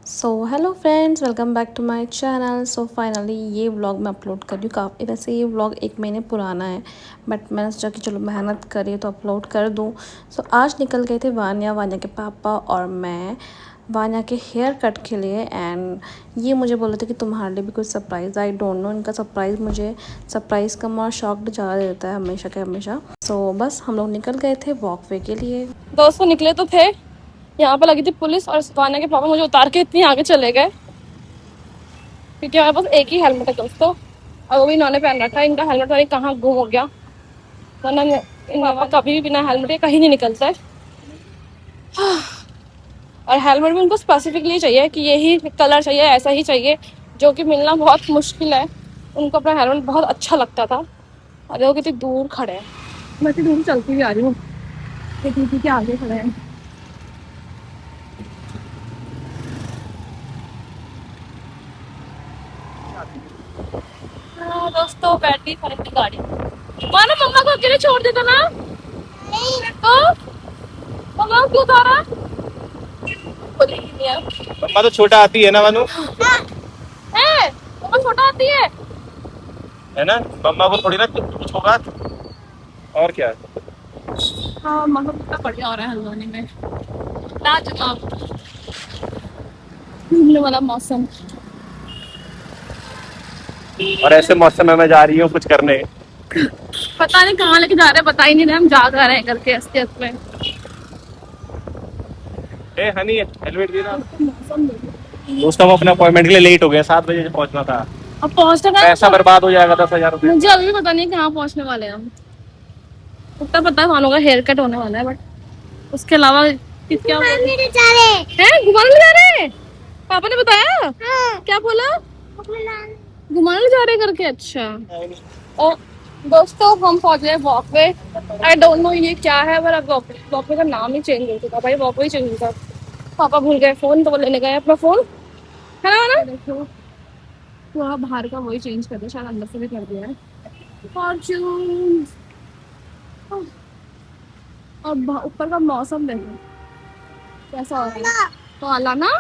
So hello friends, welcome back to my channel. So finally ये vlog मैं upload कर रही हूँ। काफ़ी वैसे ये व्लॉग 1 महीने पुराना है, बट मैंने सोचा कि चलो मेहनत करी तो अपलोड कर दूँ। सो आज निकल गए थे वान्या के पापा और मैं वान्या के हेयर कट के लिए। एंड ये मुझे बोले थे कि तुम्हारे लिए भी कुछ सरप्राइज़। आई डोंट नो, इनका सरप्राइज़ मुझे सरप्राइज़ कम और शॉक्ड ज़्यादा देता है हमेशा के हमेशा। सो बस हम लोग निकल गए थे वॉक वे के लिए। दोस्तों निकले तो थे, यहाँ पर लगी थी पुलिस और वान्या के पापा मुझे उतार के इतनी आगे चले गए क्योंकि हमारे पास एक ही हेलमेट है दोस्तों, और वो भी इन्होंने पहन रखा है। इनका हेलमेट पता नहीं कहाँ गुम हो गया, वरना इन पापा कभी भी बिना हेलमेट के कहीं नहीं निकलता है। और हेलमेट भी उनको स्पेसिफिकली चाहिए कि यही कलर चाहिए, ऐसा ही चाहिए, जो कि मिलना बहुत मुश्किल है। उनको अपना हेलमेट बहुत अच्छा लगता था। और देखो कितनी दूर खड़े हैं, मैं इतनी दूर चलती हुई आ रही हूँ, दीदी के आगे खड़े हैं। हाँ दोस्तों, बैटरी खरीदी गाड़ी। मानो मम्मा को अकेले छोड़ देता ना, तो मम्मा को क्यों उतारा? खुद ही नहीं है। मम्मा तो छोटा आती है ना मनु, मम्मा छोटा आती है ना। मम्मा को थोड़ी ना कुछ होगा। और क्या। हाँ मम्मा कितना बढ़िया हो रहा है हल्द्वानी में, लाजवाब घूमने वाला मौसम। और ऐसे मौसम में मैं जा रही हूँ कुछ करने। पता नहीं कहाँ लेके जा रहे हैं, बता ही नहीं रहे हम जा रहे हैं करके हंसते में। ए हनी, हेलमेट देना। मौसम देखो। दोस्तों हम अपने अपॉइंटमेंट के लिए लेट हो गए, 7 बजे पहुंचना था। अब पहुंचने का पैसा बर्बाद हो जाएगा, 10,000 रुपये। मुझे अभी भी पता नहीं कहाँ पहुंचने वाले हैं हम। उतना पता है वालों का हेयर कट होने वाला है, बट उसके अलावा क्या घुमाने ले जा रहे हैं? पापा ने बताया? हाँ। क्या बोला? घुमाने ले जा रहे हैं करके। अच्छा। और दोस्तों हम पहुंच गए वॉकवे। आई डोंट नो ये क्या है, पर अब वॉकवे का नाम ही चेंज हो चुका भाई, वॉकवे ही चेंज हो चुका। पापा भूल गए फोन, तो वो लेने गए अपना फोन, है ना? देखो पूरा बाहर का वही चेंज कर दिया, शायद अंदर से भी कर दिया है। फॉर्च्यून। और ऊपर का मौसम देखो कैसा हो रहा है। तो आला ना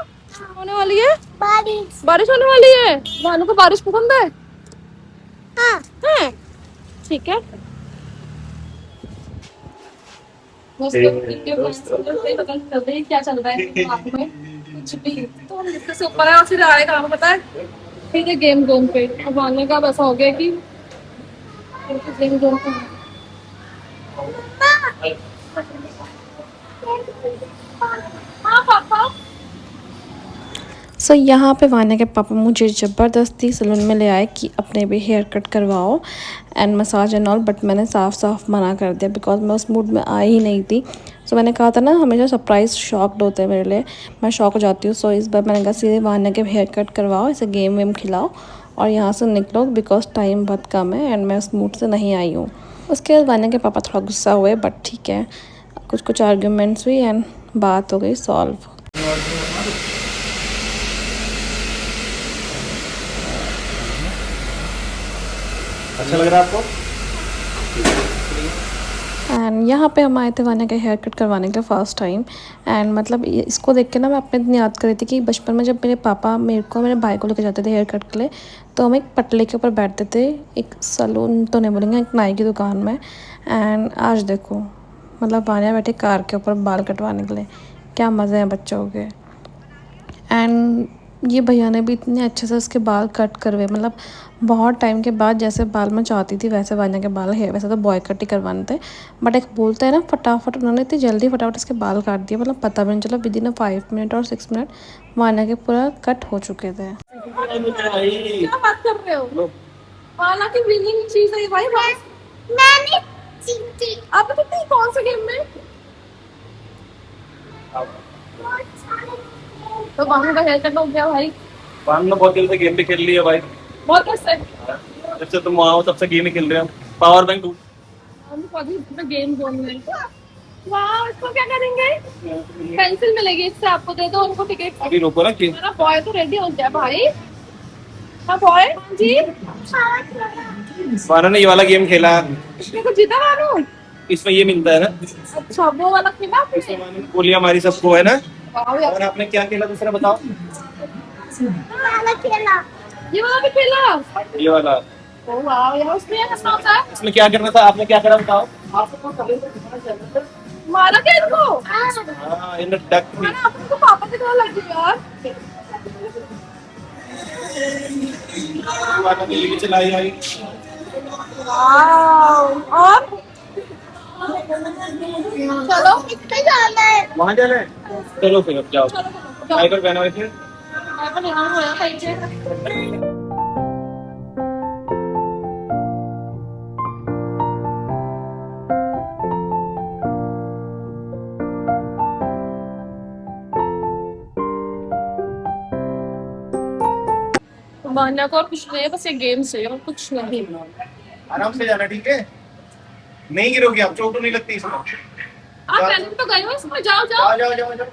होने वाली है, बारिश होने वाली है। भानु को बारिश पसंद है? हाँ। है, ठीक है। क्या चल रहा है दिमाग में? कुछ भी तो हम जिसके से ऊपर है और फिर आए कहाँ पता है, फिर ये गेम जोन पे। अब आने का वैसा हो गया कि गेम जोन पे। हाँ पापा। सो यहाँ पे वान्या के पापा मुझे ज़बरदस्ती सलून में ले आए कि अपने भी हेयर कट करवाओ and massage and all, but मैंने साफ मना कर दिया बिकॉज मैं उस मूड में आई ही नहीं थी। सो मैंने कहा था ना, हमेशा सरप्राइज़ शॉक्ड होते हैं मेरे लिए, मैं शॉक हो जाती हूँ। सो इस बार मैंने कहा सीधे वान्या के हेयर कट करवाओ, इसे गेम वेम खिलाओ और यहाँ से निकलो बिकॉज टाइम बहुत कम है एंड मैं उस मूड से नहीं आई हूँ। उसके बाद वान्या के पापा थोड़ा गुस्सा हुए, बट ठीक है, कुछ आर्ग्यूमेंट्स हुई एंड बात हो गई सॉल्व। अच्छा लग रहा है आपको? एंड यहाँ पे हम आए थे वान्या का हेयर कट करवाने के लिए फर्स्ट टाइम। एंड मतलब इसको देख के ना मैं अपने दिन याद कर रही थी कि बचपन में जब मेरे पापा मेरे भाई को लेकर जाते थे हेयर कट के लिए, तो हम एक पटले के ऊपर बैठते थे, एक सलून तो नहीं बोलेंगे, एक नाई की दुकान में। एंड आज देखो, मतलब वान्या बैठे कार के ऊपर बाल कटवाने के लिए, क्या मज़े हैं बच्चों के। एंड ये भैया ने भी इतने अच्छे से उसके बाल कट करवे, मतलब बहुत टाइम के बाद जैसे बाल मैं चाहती थी वैसे वान्या के बाल है। वैसे तो बॉय कट ही करवाने थे, बट एक बोलते हैं ना फटाफट, उन्होंने इतनी जल्दी फटाफट इसके बाल काट दिए, मतलब पता भी नहीं चला, विद इन 5 मिनट और 6 मिनट वान्या के पूरा कट हो चुके थे। क्या बात कर रहे हो? हालांकि विनिंग चीज है भाई, मैंने जीती। आप कितनी कौन से गेम में? तो बाहर का हेयर कट हो गया भाई। पान ने बहुत दिल से गेम भी खेल ली है भाई। बहुत कैसे जब से तुम वहाँ हो तब से गेम ही खेल रहे हो। पावर बैंक हम कभी गेम जोन में। वाह, इसको क्या करेंगे? पेंसिल मिलेगी इससे, आपको दे दो उनको टिकट। अभी रोको ना कि मेरा बॉय तो रेडी हो गया भाई। हाँ बॉय जी। मानो ने ये वाला गेम खेला, इसमें कुछ जीता मानो? इसमें ये मिलता है ना। अच्छा वो वाला खेला आपने? इसमें मानो गोलियां मारी सबको, है ना। वाह यार, और आपने क्या खेला दूसरा बताओ? ये वाला भी खेला। ये वाला। ओ वाह यार, उसमें हंसना होता है। इसमें क्या करना था, आपने क्या करा बताओ? मारा क्या इनको? हाँ, इन डक भी। मैंने आपको पापा की तरह लग रही यार। वाला भी लेके चलाई आई। वाह, और चलो कितने जाना है? वहाँ जाना है? चलो फिर अब जाओ। टाइगर पहना हुआ फिर। मान्या को और कुछ नहीं है, बस ये गेम चाहिए और कुछ नहीं। आराम से जाना, ठीक है? नहीं गिरोगी आप, चोट तो नहीं लगती इसमें। आप पहले तो गए हो इसमें, जाओ जाओ। जाओ जाओ जाओ।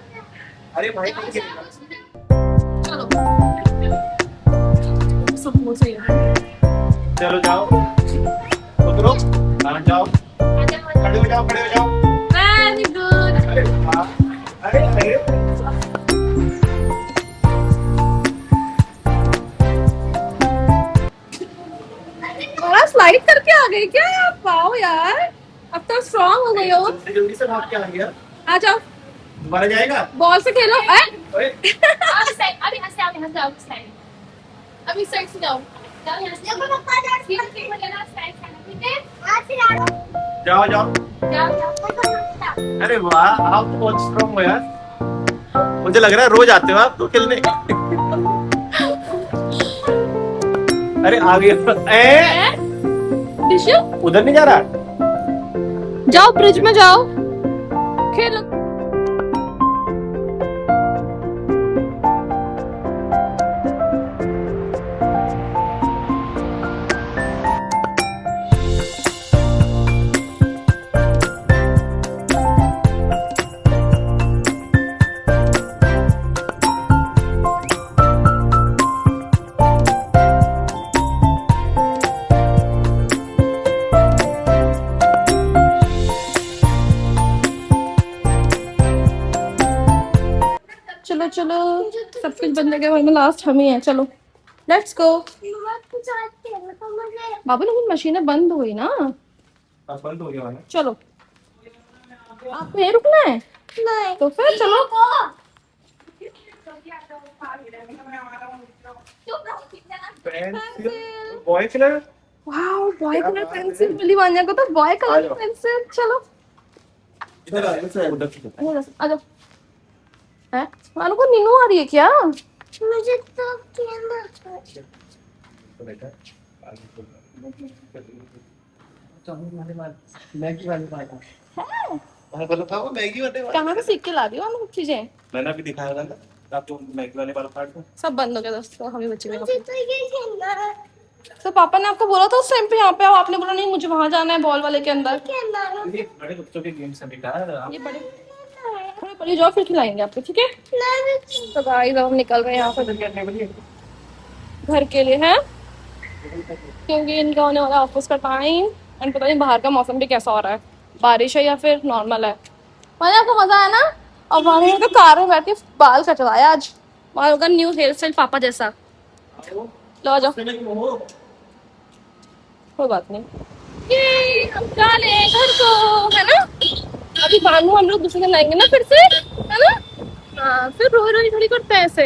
अरे भाई नहीं गिरेगा। चलो सब हो सही है। चलो जाओ, उतरो। हाँ जाओ, खड़े हो जाओ, खड़े हो जाओ। Very good. अरे वाह, अरे अरे बड़ा स्लाइड करके आ गई क्या आप? वाओ यार, अब तो स्ट्रांग हो गई हो। जल्दी से भाग के आ गया। आ जाओ, दोबारा जाएगा? बॉल से खेलो। अरे अभी हंसे आओ, यहाँ से आओ स्लाइड। अभी साइड से जाओ, जाओ यहाँ से। ठीक है, लेना स्लाइड करना, ठीक है? जाओ जाओ। जाओ। अरे वाह, आप तो बहुत स्ट्रांग हो यार। मुझे लग रहा है रोज आते हो आप तो खेलने। अरे आ गया। टिश्यू, उधर नहीं जा रहा? जाओ ब्रिज में जाओ, खेलो। चलो चलो, सब कुछ बनने के बाद में लास्ट हम ही हैं। चलो लेट्स गो। बाबू लेकिन मशीनें बंद हो गई ना। बंद हो गया। चलो, आपको यहीं रुकना है? नहीं तो फिर चलो। Boy colour. Wow, boy colour pencil मिली वान्या को, तो बॉय कलर पेंसिल। चलो इधर आ, उधर। आ जाओ। है मानो को नीनू आ रही है क्या? मुझे तो बेटा मैगी वाले कहाँ से सीख के ला रही हो हम चीजें? मैंने अभी दिखाया था ना आपको, मैगी वाले बाल काट दो। सब बंद हो गया दोस्तों, हमें बच्चे में। तो पापा ने आपको बोला था उस टाइम पे यहाँ पे आओ, आपने बोला नहीं मुझे वहां जाना है बॉल वाले के अंदर। ये बड़े बच्चों के गेम्स हैं बेटा। ये बड़े थोड़े बड़ी जाओ, फिर खिलाएंगे आपको, ठीक है? तो गाइस हम निकल रहे हैं यहाँ पे घर के लिए, है क्योंकि इनका होने वाला ऑफिस का टाइम। एंड पता नहीं बाहर का मौसम भी कैसा हो रहा है, बारिश है या फिर नॉर्मल है। मैंने आपको मजा आया ना? और वहां तो कार में बैठ के बाल कटवाया आज, वहां होगा न्यू हेयर स्टाइल पापा जैसा। लो आ जाओ, कोई बात नहीं। ये हम चले घर को, है ना? अभी बानू हम लोग दूसरे दिन लाएंगे ना फिर से, है ना? हाँ, फिर रोई रोई थोड़ी करते हैं ऐसे।